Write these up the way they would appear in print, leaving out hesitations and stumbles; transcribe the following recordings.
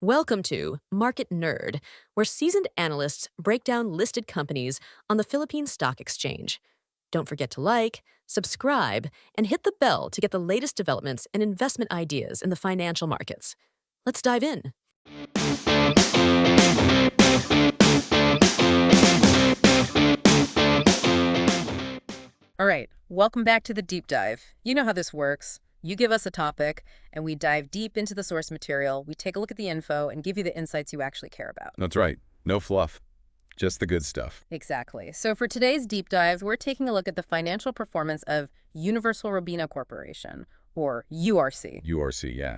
Welcome to Market Nerd, where seasoned analysts break down listed companies on the Philippine Stock Exchange. Don't forget to like, subscribe, and hit the bell to get the latest developments and investment ideas in the financial markets. Let's dive in. All right, welcome back to the deep dive. You know how this works. You give us a topic, and we dive deep into the source material. We take a look at the info and give you the insights you actually care about. That's right. No fluff. Just the good stuff. Exactly. So for today's deep dive, we're taking a look at the financial performance of Universal Robina Corporation, or URC. URC, yeah.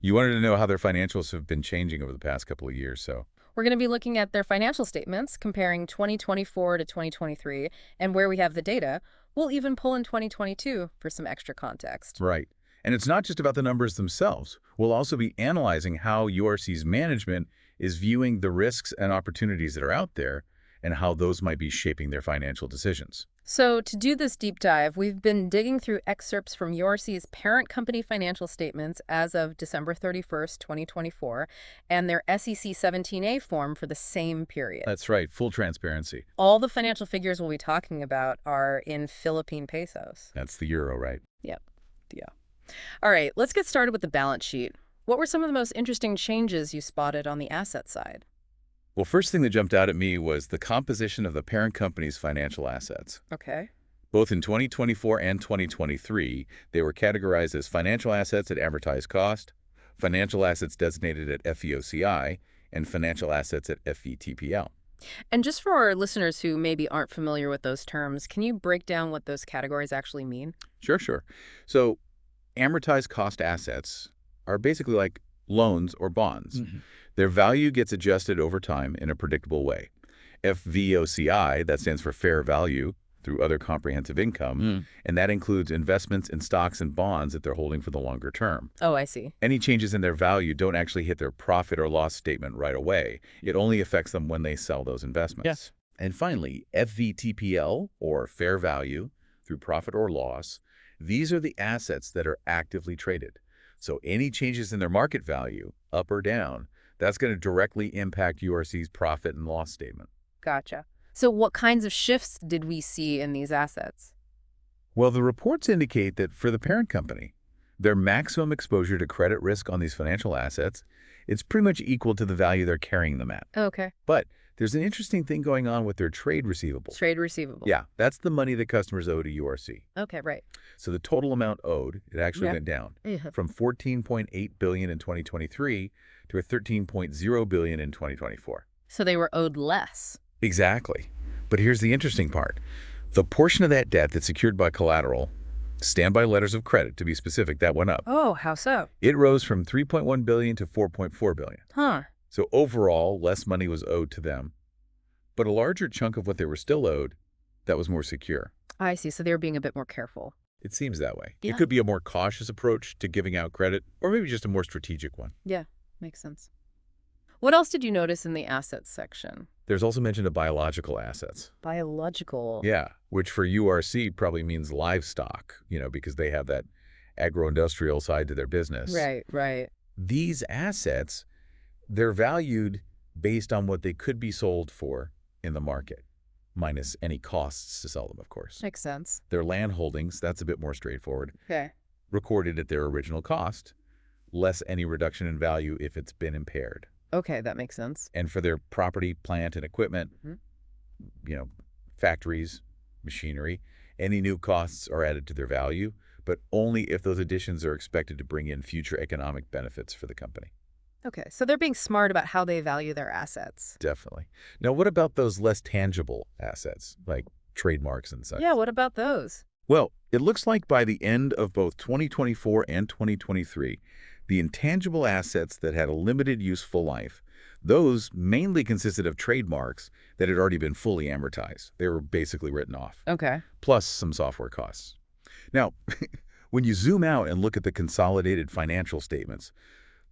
You wanted to know how their financials have been changing over the past couple of years, so. We're going to be looking at their financial statements, comparing 2024 to 2023, and where we have the data. We'll even pull in 2022 for some extra context. Right. And it's not just about the numbers themselves. We'll also be analyzing how URC's management is viewing the risks and opportunities that are out there and how those might be shaping their financial decisions. So to do this deep dive, we've been digging through excerpts from URC's parent company financial statements as of December 31st, 2024, and their SEC 17A form for the same period. That's right. Full transparency. All the financial figures we'll be talking about are in Philippine pesos. That's the euro, right? Yep. Yeah. All right, let's get started with the balance sheet. What were some of the most interesting changes you spotted on the asset side? Well, first thing that jumped out at me was the composition of the parent company's financial assets. Okay. Both in 2024 and 2023, they were categorized as financial assets at amortized cost, financial assets designated at FVOCI, and financial assets at FVTPL. And just for our listeners who maybe aren't familiar with those terms, can you break down what those categories actually mean? Sure. So amortized cost assets are basically like loans or bonds. Their value gets adjusted over time in a predictable way. FVOCI, that stands for fair value through other comprehensive income, and that includes investments in stocks and bonds that they're holding for the longer term. Oh, I see. Any changes in their value don't actually hit their profit or loss statement right away. It only affects them when they sell those investments. Yes. And finally, FVTPL, or fair value through profit or loss, these are the assets that are actively traded. So any changes in their market value, up or down, that's going to directly impact URC's profit and loss statement. Gotcha. So what kinds of shifts did we see in these assets? Well, the reports indicate that for the parent company, their maximum exposure to credit risk on these financial assets, it's pretty much equal to the value they're carrying them at. Okay. But there's an interesting thing going on with their trade receivables. Trade receivable. Yeah, that's the money that customers owe to URC. Okay, right. So the total amount owed, it actually went down from $14.8 billion in 2023 to $13.0 billion in 2024. So they were owed less. Exactly. But here's the interesting part. The portion of that debt that's secured by collateral, standby letters of credit to be specific, that went up. Oh, how so? It rose from $3.1 billion to $4.4 billion. Huh. So overall, less money was owed to them, but a larger chunk of what they were still owed, that was more secure. I see. So they were being a bit more careful. It seems that way. Yeah. It could be a more cautious approach to giving out credit, or maybe just a more strategic one. Yeah, makes sense. What else did you notice in the assets section? There's also mention of biological assets. Biological. Yeah, which for URC probably means livestock, because they have that agro-industrial side to their business. Right. These assets, they're valued based on what they could be sold for in the market, minus any costs to sell them, of course. Makes sense. Their land holdings, that's a bit more straightforward. Okay. Recorded at their original cost, less any reduction in value if it's been impaired. Okay, that makes sense. And for their property, plant, and equipment, factories, machinery, any new costs are added to their value, but only if those additions are expected to bring in future economic benefits for the company. Okay, so they're being smart about how they value their assets. Definitely. Now, what about those less tangible assets, like trademarks and such? Yeah, what about those? Well, it looks like by the end of both 2024 and 2023, the intangible assets that had a limited useful life, those mainly consisted of trademarks that had already been fully amortized. They were basically written off. Okay. Plus some software costs. Now, when you zoom out and look at the consolidated financial statements,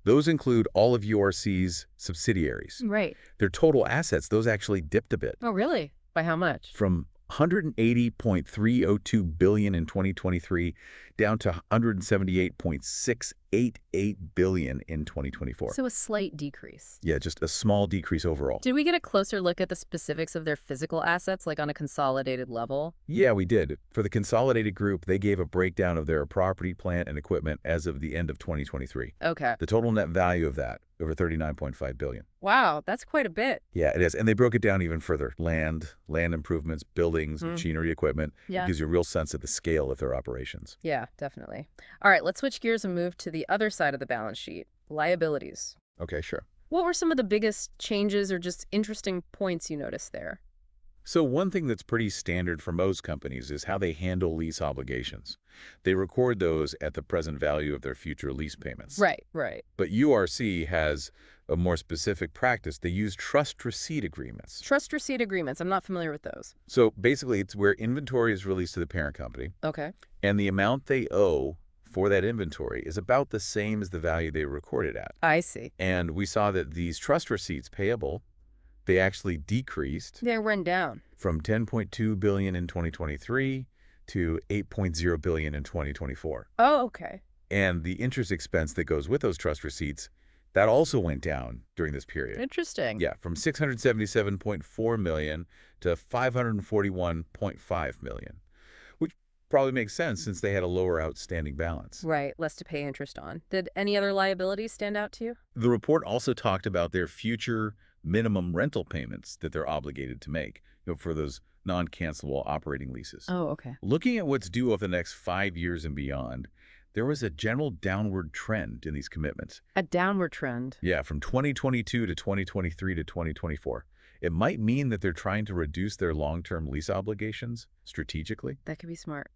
those include all of URC's subsidiaries. Right. Their total assets, those actually dipped a bit. Oh, really? By how much? From $180.302 billion in 2023, down to $178.688 billion in 2024. So a slight decrease. Yeah, just a small decrease overall. Did we get a closer look at the specifics of their physical assets, like on a consolidated level? Yeah, we did. For the consolidated group, they gave a breakdown of their property, plant, and equipment as of the end of 2023. Okay. The total net value of that, over $39.5 billion. Wow, that's quite a bit. Yeah, it is. And they broke it down even further. Land improvements, buildings, machinery, equipment. Yeah. It gives you a real sense of the scale of their operations. Yeah, definitely. All right, let's switch gears and move to the other side of the balance sheet, liabilities. Okay, sure. What were some of the biggest changes or just interesting points you noticed there? So one thing that's pretty standard for most companies is how they handle lease obligations. They record those at the present value of their future lease payments. Right, right. But URC has a more specific practice. They use trust receipt agreements. Trust receipt agreements. I'm not familiar with those. So basically, it's where inventory is released to the parent company, Okay. and the amount they owe for that inventory is about the same as the value they recorded at. I see. And we saw that these trust receipts payable, they actually decreased They went down. from $10.2 billion in 2023 to $8.0 billion in 2024. Oh, okay. And the interest expense that goes with those trust receipts, that also went down during this period. Interesting. Yeah, from $677.4 million to $541.5 million, which probably makes sense since they had a lower outstanding balance. Right, less to pay interest on. Did any other liabilities stand out to you? The report also talked about their future minimum rental payments that they're obligated to make, for those non-cancelable operating leases. Oh, okay. Looking at what's due over the next 5 years and beyond, there was a general downward trend in these commitments. A downward trend. Yeah, from 2022 to 2023 to 2024. It might mean that they're trying to reduce their long-term lease obligations strategically. That could be smart.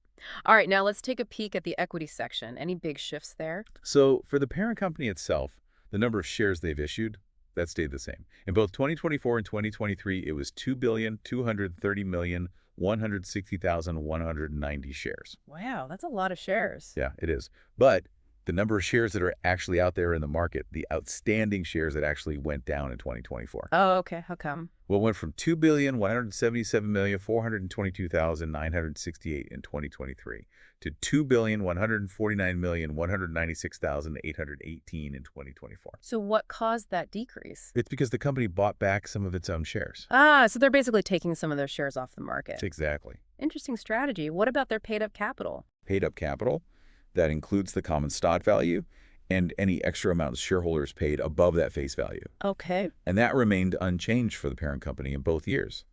All right, now let's take a peek at the equity section. Any big shifts there? So for the parent company itself, the number of shares they've issued, that stayed the same. In both 2024 and 2023, it was 2,230,160,190 shares. Wow, that's a lot of shares. Yeah, it is. But the number of shares that are actually out there in the market, the outstanding shares that actually went down in 2024. Oh, okay. How come? Well, it went from 2,177,422,968 in 2023 to 2,149,196,818 in 2024. So what caused that decrease? It's because the company bought back some of its own shares. Ah, so they're basically taking some of their shares off the market. Exactly. Interesting strategy. What about their paid-up capital? Paid up capital, that includes the common stock value and any extra amounts shareholders paid above that face value. Okay. And that remained unchanged for the parent company in both years,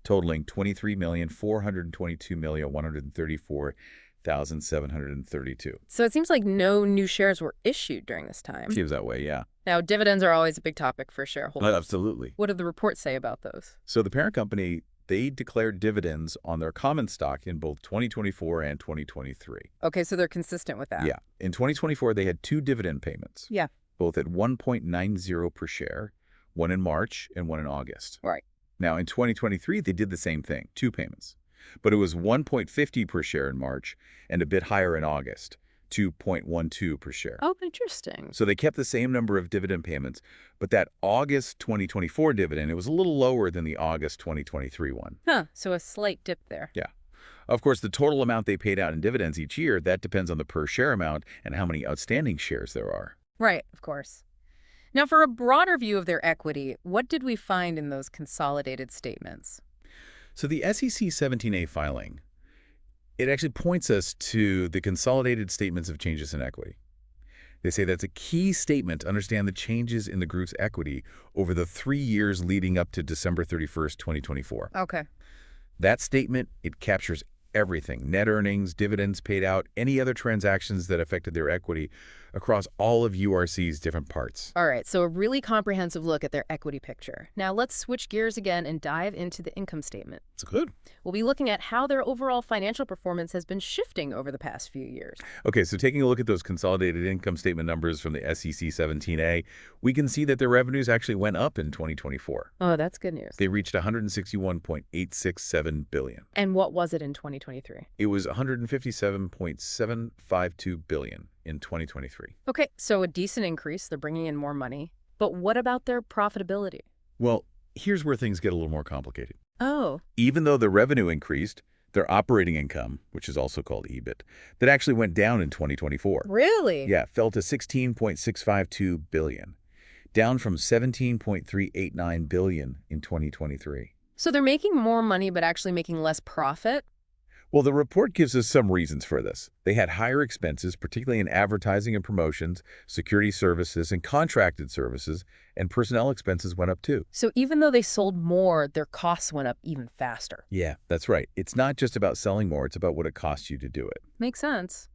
totaling $23,422,134,732. So it seems like no new shares were issued during this time. Seems that way, yeah. Now, dividends are always a big topic for shareholders. Absolutely. What did the report say about those? So the parent company, they declared dividends on their common stock in both 2024 and 2023. Okay, so they're consistent with that. Yeah. In 2024, they had 2 dividend payments. Yeah. Both at 1.90 per share, one in March and one in August. Right. Now, in 2023, they did the same thing, 2 payments. But it was 1.50 per share in March and a bit higher in August, 2.12 per share. Oh, interesting. So they kept the same number of dividend payments, but that August 2024 dividend, it was a little lower than the August 2023 one. Huh, so a slight dip there. Yeah. Of course, the total amount they paid out in dividends each year, that depends on the per share amount and how many outstanding shares there are. Right, of course. Now, for a broader view of their equity, what did we find in those consolidated statements? So the SEC 17A filing, it actually points us to the consolidated statements of changes in equity. They say that's a key statement to understand the changes in the group's equity over the 3 years leading up to December 31st, 2024. Okay. That statement, it captures everything, net earnings, dividends paid out, any other transactions that affected their equity across all of URC's different parts. All right, so a really comprehensive look at their equity picture. Now let's switch gears again and dive into the income statement. It's good. We'll be looking at how their overall financial performance has been shifting over the past few years. Okay, so taking a look at those consolidated income statement numbers from the SEC 17A, we can see that their revenues actually went up in 2024. Oh, that's good news. They reached $161.867 billion. And what was it in 2023? It was $157.752 billion in 2023. Okay, so a decent increase. They're bringing in more money. But what about their profitability? Well, here's where things get a little more complicated. Oh, Even though the revenue increased, their operating income, which is also called EBIT, that actually went down in 2024. really? Yeah, fell to 16.652 billion, down from 17.389 billion in 2023. So they're making more money but actually making less profit? Well, the report gives us some reasons for this. They had higher expenses, particularly in advertising and promotions, security services, and contracted services, and personnel expenses went up too. So even though they sold more, their costs went up even faster. Yeah, that's right. It's not just about selling more, it's about what it costs you to do it. Makes sense.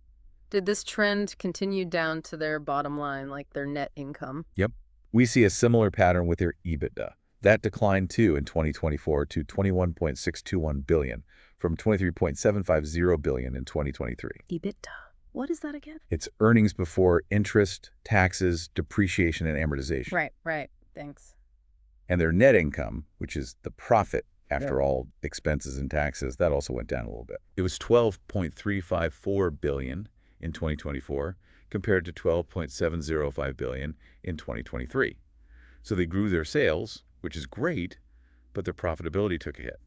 Did this trend continue down to their bottom line, like their net income? Yep. We see a similar pattern with their EBITDA. That declined too in 2024 to 21.621 billion from 23.750 billion in 2023. EBITDA. What is that again? It's earnings before interest, taxes, depreciation, and amortization. Right. Thanks. And their net income, which is the profit after all expenses and taxes, that also went down a little bit. It was 12.354 billion in 2024 compared to 12.705 billion in 2023. So they grew their sales, which is great, but their profitability took a hit.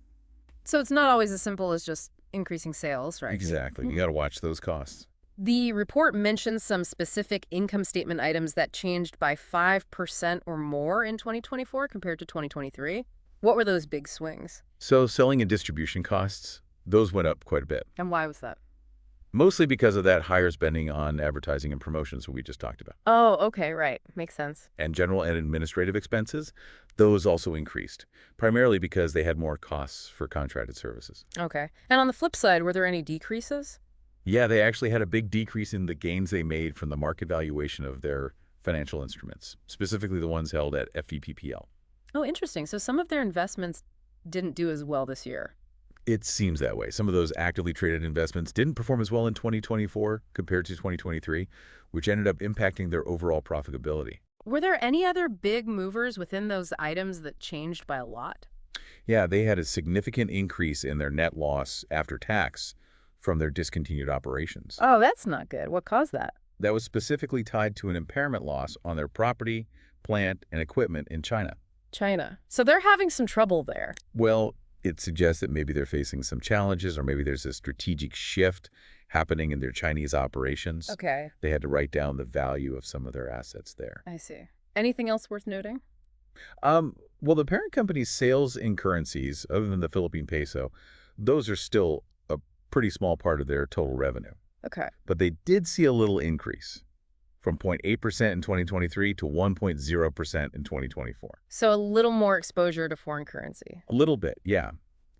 So it's not always as simple as just increasing sales, right? Exactly. You got to watch those costs. The report mentions some specific income statement items that changed by 5% or more in 2024 compared to 2023. What were those big swings? So selling and distribution costs, those went up quite a bit, And why was that? mostly because of that higher spending on advertising and promotions that we just talked about. Oh, okay, right. Makes sense. And general and administrative expenses, those also increased, primarily because they had more costs for contracted services. Okay. And on the flip side, were there any decreases? Yeah, they actually had a big decrease in the gains they made from the market valuation of their financial instruments, specifically the ones held at FVPPL. Oh, interesting. So some of their investments didn't do as well this year. It seems that way. Some of those actively traded investments didn't perform as well in 2024 compared to 2023, which ended up impacting their overall profitability. Were there any other big movers within those items that changed by a lot? Yeah, they had a significant increase in their net loss after tax from their discontinued operations. Oh, that's not good. What caused that? That was specifically tied to an impairment loss on their property, plant, and equipment in China. China. So they're having some trouble there. Well, it suggests that maybe they're facing some challenges, or maybe there's a strategic shift happening in their Chinese operations. Okay, They had to write down the value of some of their assets there. I see. Anything else worth noting? Well, the parent company's sales in currencies, other than the Philippine peso, those are still a pretty small part of their total revenue. Okay. But they did see a little increase from 0.8% in 2023 to 1.0% in 2024. So a little more exposure to foreign currency. A little bit, yeah.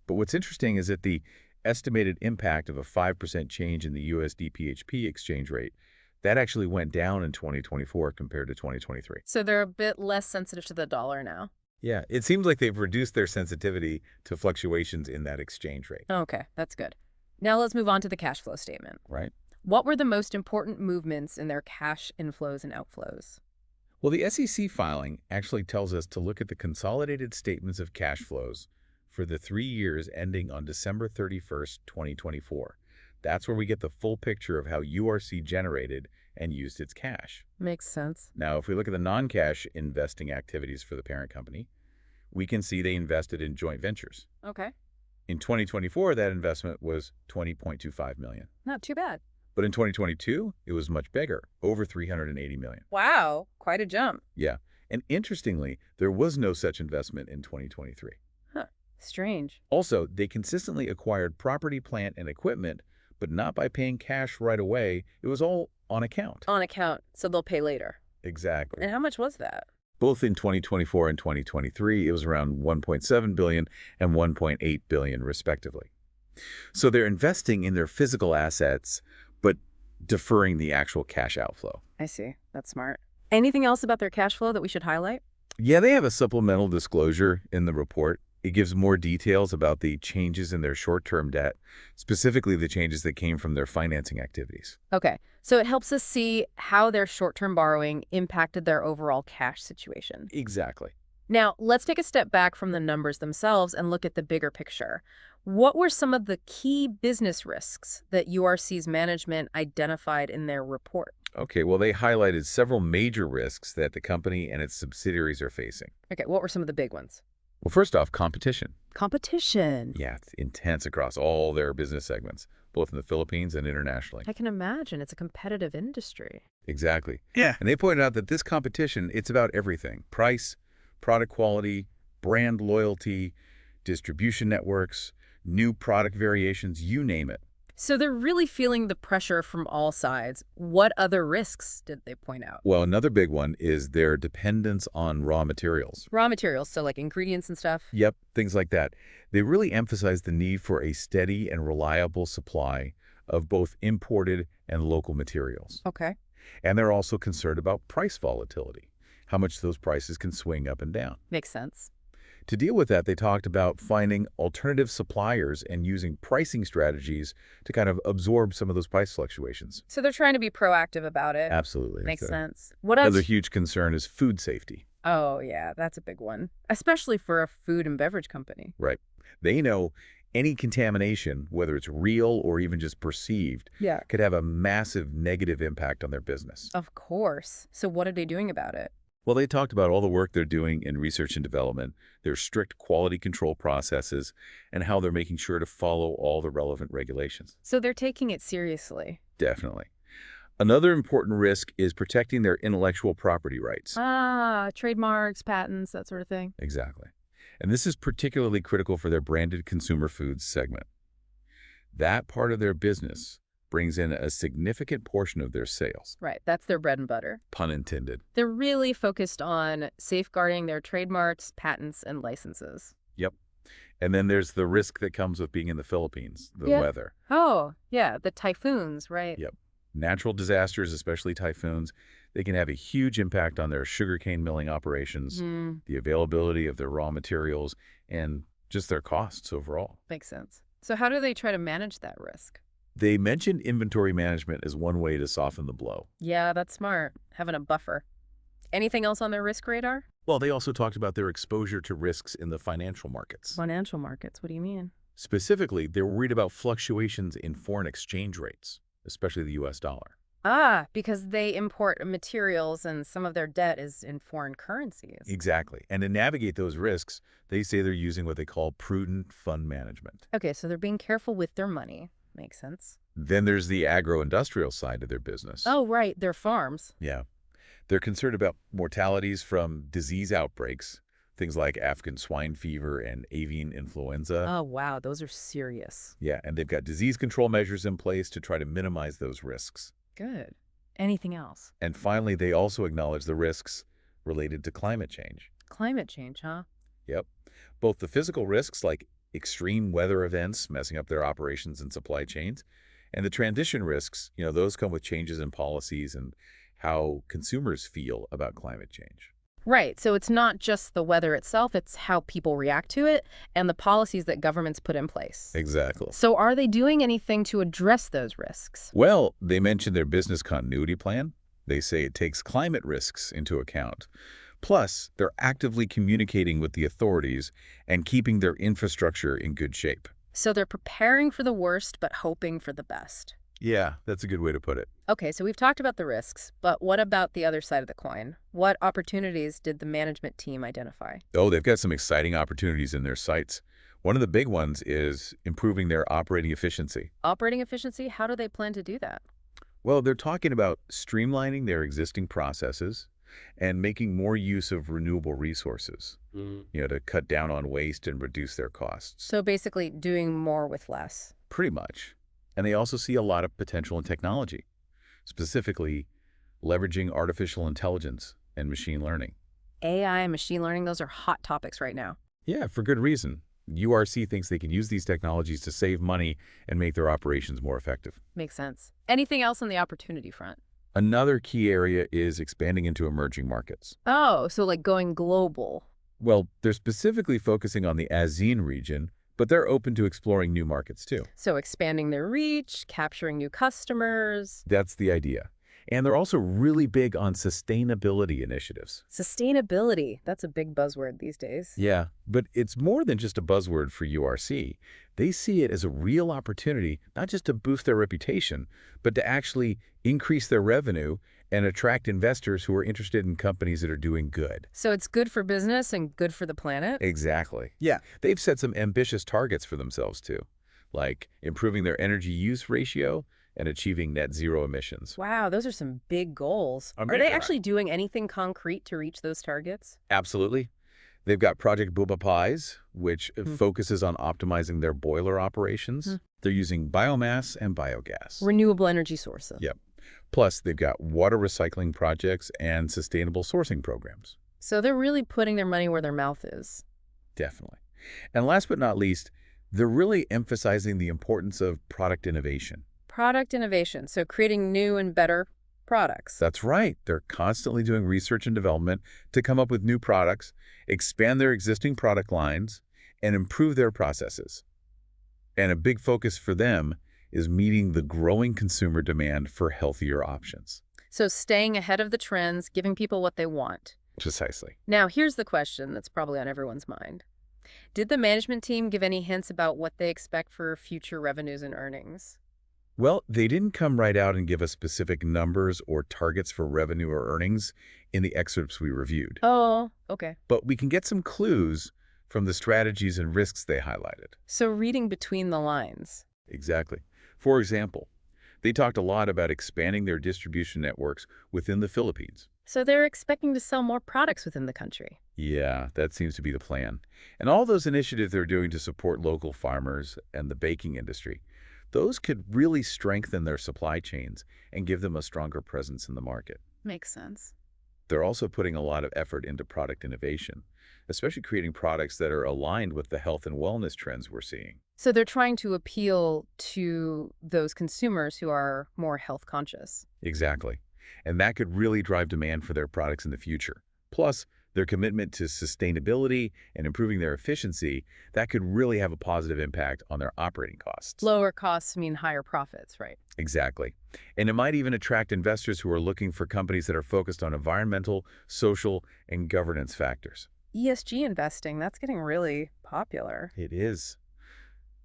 But what's interesting is that the estimated impact of a 5% change in the USD-PHP exchange rate, that actually went down in 2024 compared to 2023. So they're a bit less sensitive to the dollar now. Yeah, it seems like they've reduced their sensitivity to fluctuations in that exchange rate, Okay, that's good. Now let's move on to the cash flow statement. right? What were the most important movements in their cash inflows and outflows? Well, the SEC filing actually tells us to look at the consolidated statements of cash flows for the 3 years ending on December 31st, 2024. That's where we get the full picture of how URC generated and used its cash. Makes sense. Now, if we look at the non-cash investing activities for the parent company, we can see they invested in joint ventures. Okay, In 2024, that investment was $20.25 million. not too bad. But in 2022, it was much bigger, over $380 million. Wow, quite a jump. Yeah. And interestingly, there was no such investment in 2023. Huh, strange. Also, they consistently acquired property, plant, and equipment, but not by paying cash right away. It was all on account. On account, so they'll pay later. Exactly. And how much was that? Both in 2024 and 2023, it was around 1.7 billion and 1.8 billion, respectively. So they're investing in their physical assets, but deferring the actual cash outflow. I see. That's smart. Anything else about their cash flow that we should highlight? Yeah, they have a supplemental disclosure in the report. It gives more details about the changes in their short-term debt, specifically the changes that came from their financing activities. Okay, so it helps us see how their short-term borrowing impacted their overall cash situation. Exactly. Now, let's take a step back from the numbers themselves and look at the bigger picture. What were some of the key business risks that URC's management identified in their report? Okay, well, they highlighted several major risks that the company and its subsidiaries are facing. Okay, what were some of the big ones? Well, first off, competition. Competition. Yeah, it's intense across all their business segments, both in the Philippines and internationally. I can imagine it's a competitive industry. Exactly. Yeah. And they pointed out that this competition, it's about everything. Price, product quality, brand loyalty, distribution networks, new product variations, you name it. So they're really feeling the pressure from all sides. What other risks did they point out? Well, another big one is their dependence on raw materials. Raw materials, so like ingredients and stuff. Yep, things like that. They really emphasize the need for a steady and reliable supply of both imported and local materials. Okay. And they're also concerned about price volatility, how much those prices can swing up and down. Makes sense. To deal with that, they talked about finding alternative suppliers and using pricing strategies to kind of absorb some of those price fluctuations. So they're trying to be proactive about it. Absolutely. Makes sense. What else? Another huge concern is food safety. Oh, yeah, that's a big one, especially for a food and beverage company. Right. They know any contamination, whether it's real or even just perceived, Yeah. could have a massive negative impact on their business. Of course. So what are they doing about it? Well, they talked about all the work they're doing in research and development, their strict quality control processes, and how they're making sure to follow all the relevant regulations. So they're taking it seriously. Definitely. Another important risk is protecting their intellectual property rights. Ah, trademarks, patents, that sort of thing. Exactly. And this is particularly critical for their branded consumer foods segment. That part of their business brings in a significant portion of their sales. Right, that's their bread and butter. Pun intended. They're really focused on safeguarding their trademarks, patents, and licenses. Yep. And then there's the risk that comes with being in the Philippines, the Yeah. weather. Oh, yeah, the typhoons, right? Yep. Natural disasters, especially typhoons, they can have a huge impact on their sugarcane milling operations, the availability of their raw materials, and just their costs overall. Makes sense. So how do they try to manage that risk? They mentioned inventory management as one way to soften the blow. Yeah, that's smart, having a buffer. Anything else on their risk radar? Well, they also talked about their exposure to risks in the financial markets. Financial markets, what do you mean? Specifically, they're worried about fluctuations in foreign exchange rates, especially the U.S. dollar. Ah, because they import materials and some of their debt is in foreign currencies. Exactly. And to navigate those risks, they say they're using what they call prudent fund management. Okay, so they're being careful with their money. Makes sense. Then there's the agro-industrial side of their business. Oh, right, their farms. Yeah. They're concerned about mortalities from disease outbreaks, things like African swine fever and avian influenza. Oh, wow, those are serious. Yeah, and they've got disease control measures in place to try to minimize those risks. Good. Anything else? And finally, they also acknowledge the risks related to climate change. Climate change, huh? Yep. Both the physical risks like extreme weather events messing up their operations and supply chains, and the transition risks, those come with changes in policies and how consumers feel about climate change. Right, so it's not just the weather itself, it's how people react to it and the policies that governments put in place. Exactly. So are they doing anything to address those risks? Well, they mentioned their business continuity plan. They say it takes climate risks into account. Plus, they're actively communicating with the authorities and keeping their infrastructure in good shape. So they're preparing for the worst but hoping for the best. Yeah, that's a good way to put it. Okay, so we've talked about the risks, but what about the other side of the coin? What opportunities did the management team identify? Oh, they've got some exciting opportunities in their sights. One of the big ones is improving their operating efficiency. Operating efficiency? How do they plan to do that? Well, they're talking about streamlining their existing processes and making more use of renewable resources, to cut down on waste and reduce their costs. So basically doing more with less. Pretty much. And they also see a lot of potential in technology, specifically leveraging artificial intelligence and machine learning. AI and machine learning, those are hot topics right now. Yeah, for good reason. URC thinks they can use these technologies to save money and make their operations more effective. Makes sense. Anything else on the opportunity front? Another key area is expanding into emerging markets. Oh, so like going global. Well, they're specifically focusing on the ASEAN region, but they're open to exploring new markets too. So expanding their reach, capturing new customers. That's the idea. And they're also really big on sustainability initiatives. Sustainability, that's a big buzzword these days. Yeah, but it's more than just a buzzword for URC. They see it as a real opportunity, not just to boost their reputation, but to actually increase their revenue and attract investors who are interested in companies that are doing good. So it's good for business and good for the planet? Exactly. Yeah. They've set some ambitious targets for themselves, too, like improving their energy use ratio and achieving net zero emissions. Wow, those are some big goals. Are They they are. actually doing anything concrete to reach those targets? Absolutely. They've got Project Booba Pies, which Hmm. focuses on optimizing their boiler operations. Hmm. They're using biomass and biogas. Renewable energy sources. Yep. Plus, they've got water recycling projects and sustainable sourcing programs. So they're really putting their money where their mouth is. Definitely. And last but not least, they're really emphasizing the importance of product innovation. Product innovation, so creating new and better products. That's right. They're constantly doing research and development to come up with new products, expand their existing product lines, and improve their processes. And a big focus for them is meeting the growing consumer demand for healthier options. So staying ahead of the trends, giving people what they want. Precisely. Now, here's the question that's probably on everyone's mind. Did the management team give any hints about what they expect for future revenues and earnings? Well, they didn't come right out and give us specific numbers or targets for revenue or earnings in the excerpts we reviewed. Oh, okay. But we can get some clues from the strategies and risks they highlighted. So reading between the lines. Exactly. For example, they talked a lot about expanding their distribution networks within the Philippines. So they're expecting to sell more products within the country. Yeah, that seems to be the plan. And all those initiatives they're doing to support local farmers and the baking industry, those could really strengthen their supply chains and give them a stronger presence in the market. Makes sense. They're also putting a lot of effort into product innovation, especially creating products that are aligned with the health and wellness trends we're seeing. So they're trying to appeal to those consumers who are more health conscious. Exactly. And that could really drive demand for their products in the future. Plus, their commitment to sustainability and improving their efficiency, that could really have a positive impact on their operating costs. Lower costs mean higher profits, right? Exactly. And it might even attract investors who are looking for companies that are focused on environmental, social, and governance factors. ESG investing, that's getting really popular. It is.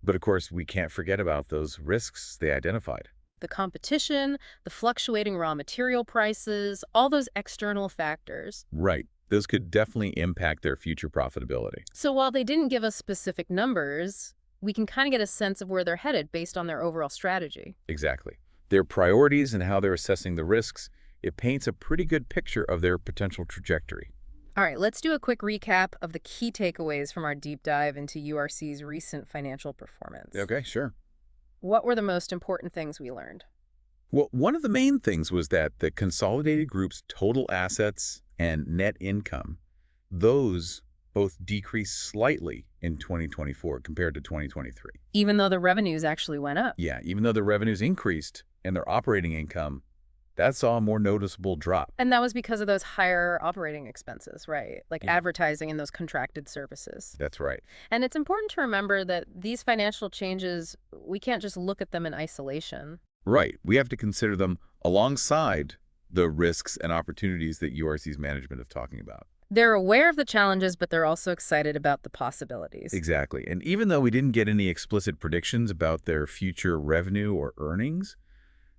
But of course, we can't forget about those risks they identified. The competition, the fluctuating raw material prices, all those external factors. Right. Those could definitely impact their future profitability. So while they didn't give us specific numbers, we can kind of get a sense of where they're headed based on their overall strategy. Exactly. Their priorities and how they're assessing the risks, it paints a pretty good picture of their potential trajectory. All right, let's do a quick recap of the key takeaways from our deep dive into URC's recent financial performance. Okay, sure. What were the most important things we learned? Well, one of the main things was that the consolidated group's total assets and net income, those both decreased slightly in 2024 compared to 2023. Even though the revenues actually went up. Yeah, even though the revenues increased and their operating income, that saw a more noticeable drop. And that was because of those higher operating expenses, right? Like advertising and those contracted services. That's right. And it's important to remember that these financial changes, we can't just look at them in isolation. Right. We have to consider them alongside the risks and opportunities that URC's management is talking about. They're aware of the challenges, but they're also excited about the possibilities. Exactly. And even though we didn't get any explicit predictions about their future revenue or earnings,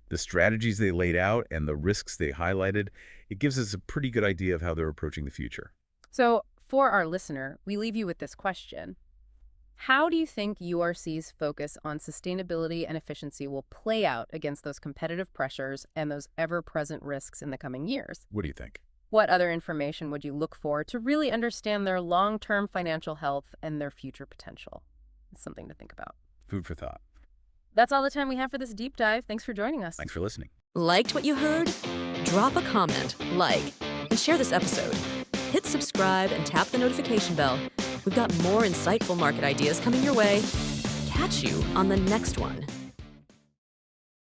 the strategies they laid out and the risks they highlighted, it gives us a pretty good idea of how they're approaching the future. So for our listener, we leave you with this question. How do you think URC's focus on sustainability and efficiency will play out against those competitive pressures and those ever-present risks in the coming years? What do you think? What other information would you look for to really understand their long-term financial health and their future potential? It's something to think about. Food for thought. That's all the time we have for this deep dive. Thanks for joining us. Thanks for listening. Liked what you heard? Drop a comment, and share this episode. Hit subscribe and tap the notification bell. We've got more insightful market ideas coming your way. Catch you on the next one.